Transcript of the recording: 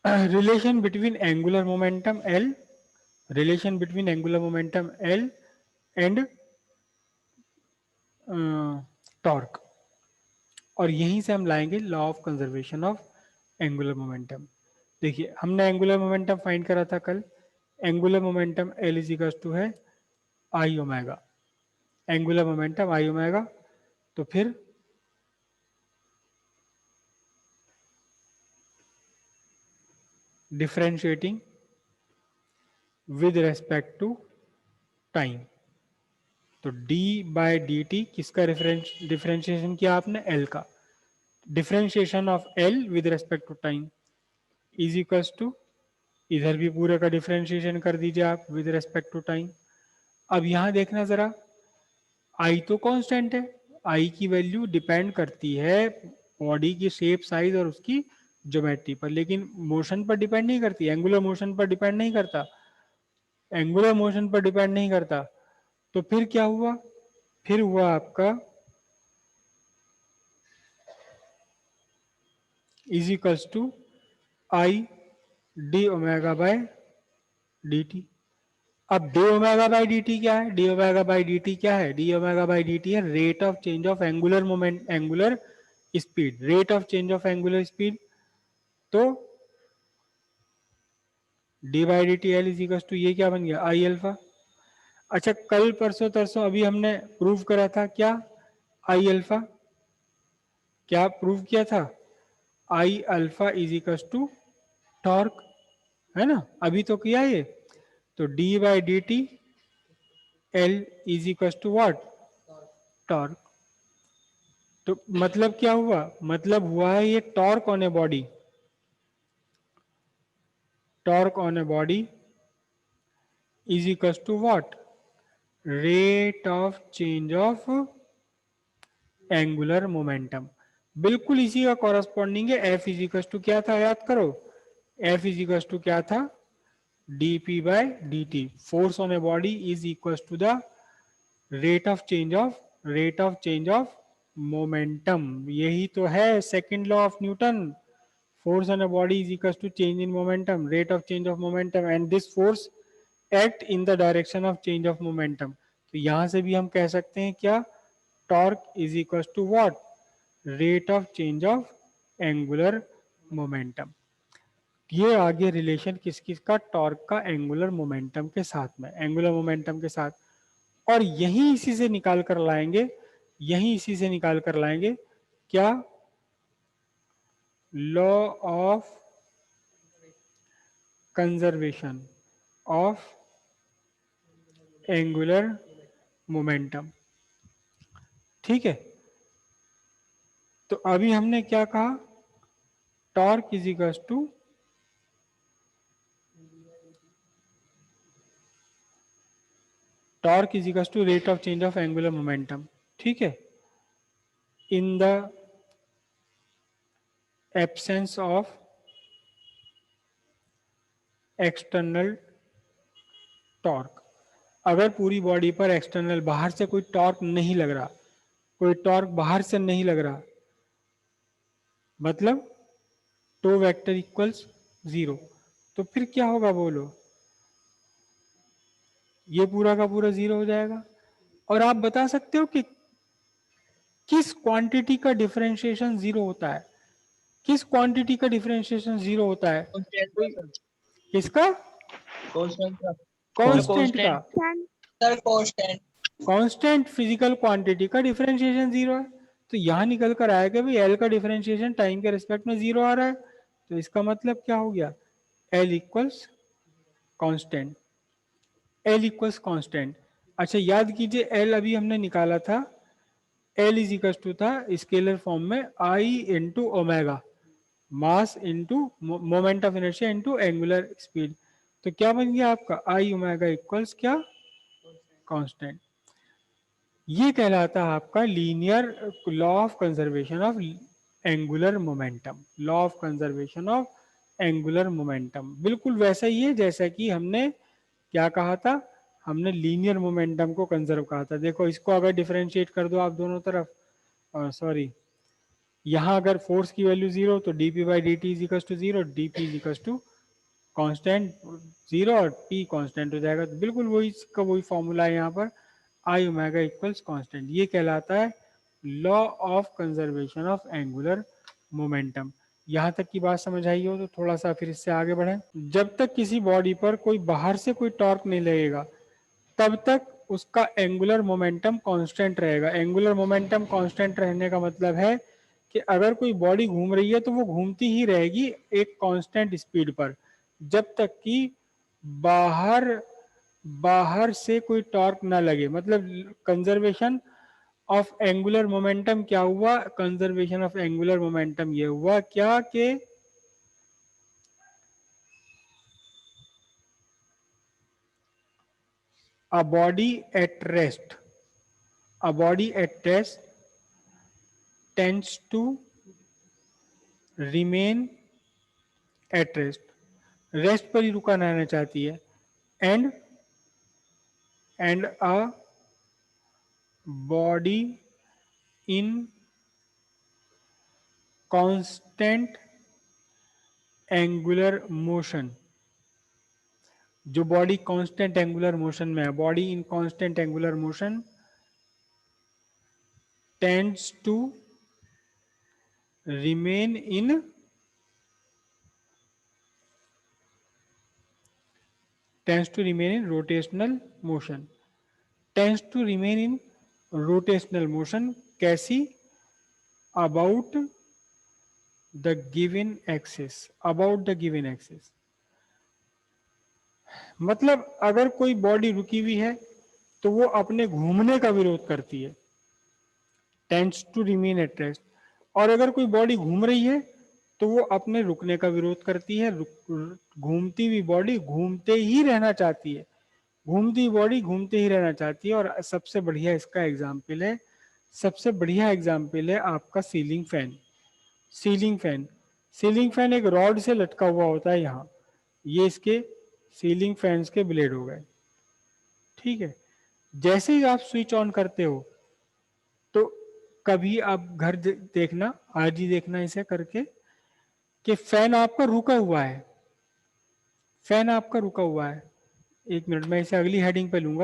relation between angular momentum L, relation between angular momentum L and torque, और यहीं से हम लाएंगे law of conservation of angular momentum. देखिए हमने एंगुलर मोमेंटम फाइंड करा था कल, angular momentum L is equal to है I omega, angular momentum I omega. तो फिर differentiating with respect to time, तो d बाय डी टी किसका डिफरेंशिएशन किया आपने, L का, differentiation of L with respect to time is equals to, इधर भी पूरे का डिफरेंशिएशन कर दीजिए आप विद रेस्पेक्ट टू टाइम। अब यहां देखना जरा, आई तो कांस्टेंट है, आई की वैल्यू डिपेंड करती है बॉडी की शेप साइज और उसकी ज्योमेट्री पर, लेकिन मोशन पर डिपेंड नहीं करती, एंगुलर मोशन पर डिपेंड नहीं करता, एंगुलर मोशन पर डिपेंड नहीं करता। तो फिर क्या हुआ, फिर हुआ आपका is equals to I D omega by D T. अब D omega by D T क्या है, D omega by D T क्या है, D omega by D T है rate of change of angular moment, angular speed, rate of change of angular speed. तो D by D T L is equal to ये क्या बन गया, आई alpha. अच्छा कल परसों तरसों अभी हमने प्रूव करा था क्या, आई अल्फा, क्या प्रूव किया था, I alpha is equal to torque, है ना, अभी तो किया ये। तो D by D T L is equal to what, torque. तो मतलब क्या हुआ, मतलब हुआ है ये torque on a body, torque on a body is equal to what, rate of change of angular momentum. बिल्कुल इसी का कॉरस्पॉन्डिंग है एफ इज इक्वल टू क्या था, याद करो, एफ इज इक्वल टू क्या था, dp by dt, force on a body is equals to the rate of change of momentum। यही तो है second law of Newton, force on a body is equals to change in momentum, rate of change of momentum, and this force act in the direction of change of momentum। तो यहां से भी हम कह सकते हैं क्या, torque is equal to what, rate of change of angular momentum. ये आगे रिलेशन किस किस का, टॉर्क का एंगुलर मोमेंटम के साथ में, एंगुलर मोमेंटम के साथ। और यही इसी से निकाल कर लाएंगे, यही इसी से निकाल कर लाएंगे क्या, law of conservation of angular momentum. ठीक है, तो अभी हमने क्या कहा, torque is equal to, torque is equal to rate of change of angular momentum. ठीक है, in the absence of external torque, अगर पूरी बॉडी पर एक्सटर्नल बाहर से कोई टॉर्क नहीं लग रहा, कोई टॉर्क बाहर से नहीं लग रहा, मतलब टो वेक्टर इक्वल्स जीरो, तो फिर क्या होगा बोलो, ये पूरा का पूरा जीरो हो जाएगा। और आप बता सकते हो कि किस क्वांटिटी का डिफरेंशिएशन जीरो होता है, किस क्वांटिटी का डिफरेंशिएशन जीरो होता है, कांस्टेंट कोई सर, किसका, कांस्टेंट का सर, कांस्टेंट का, constant sir, constant constant physical quantity का डिफरेंशिएशन जीरो है। तो यहां निकल कर आएगा भाई एल का डिफरेंशिएशन टाइम के रिस्पेक्ट में जीरो आ रहा है, तो इसका मतलब क्या हो गया, L equals constant, L equals constant. अच्छा याद कीजिए एल अभी हमने निकाला था, एल इज इक्वल टू था स्केलर फॉर्म में I into omega, mass into moment of inertia into angular speed. तो क्या बन गया आपका, आई ओमेगा इक्वल्स क्या, कांस्टेंट। ये कहलाता है आपका linear law of conservation of angular momentum, law of conservation of angular momentum. बिल्कुल वैसा ही है जैसा कि हमने क्या कहा था, हमने लीनियर मोमेंटम को कंजर्व कहा था। देखो इसको अगर डिफरेंशिएट कर दो आप दोनों तरफ, सॉरी यहाँ अगर फोर्स की वैल्यू 0 तो dp by D T is equal to 0, dp is equal to constant 0 और p कॉन्स्टेंट हो जाएगा। तो बिल्कुल वही इसका वही फॉर्मूला है यहाँ पर, आई ओमेगा इक्वल्स कॉन्स्टेंट। ये कहलाता है law of conservation of angular momentum. यहाँ तक की बात समझ आई हो तो थोड़ा सा फिर इससे आगे बढ़ें। जब तक किसी बॉडी पर कोई बाहर से कोई टॉर्क नहीं लगेगा तब तक उसका एंगुलर मोमेंटम कांस्टेंट रहेगा। एंगुलर मोमेंटम कांस्टेंट रहने का मतलब है कि अगर कोई बॉडी घूम रही है तो वो घूमती ही रहेगी एक कांस्टेंट स्पीड पर, जब तक कि बाहर बाहर से कोई टॉर्क ना लगे। मतलब कंजर्वेशन ऑफ एंगुलर मोमेंटम क्या हुआ, कंजर्वेशन ऑफ एंगुलर मोमेंटम ये हुआ क्या कि a body at rest, a body at rest tends to remain at rest, rest पर ही रुका रहना चाहती है, and a body in constant angular motion, जो बॉडी कांस्टेंट एंगुलर मोशन में है, body in constant angular motion tends to remain in rotational motion, tends to remain in rotational motion कैसी, about the given axis, about the given axis। मतलब अगर कोई body रुकी हुई है तो वो अपने घूमने का विरोध करती है, tends to remain at rest. और अगर कोई बॉडी घूम रही है तो वो अपने रुकने का विरोध करती है। घूमती हुई बॉडी घूमते ही रहना चाहती है, घूमती बॉडी घूमते ही रहना चाहती है। और सबसे बढ़िया इसका एग्जाम्पल है, सबसे बढ़िया एग्जाम्पल है आपका ceiling fan. Ceiling fan, ceiling fan एक रॉड से लटका हुआ होता है यहाँ, ये इसके सीलिंग फैंस के ब्लेड हो गए, ठीक है। जैसे ही आप स्विच ऑन करते हो तो कभी आप घर देखना, आज ही देखना इसे करके, कि फैन आपका रुका हुआ है, फैन आपका रुका हुआ है। एक मिनट, मैं इसे अगली हेडिंग पे लूंगा।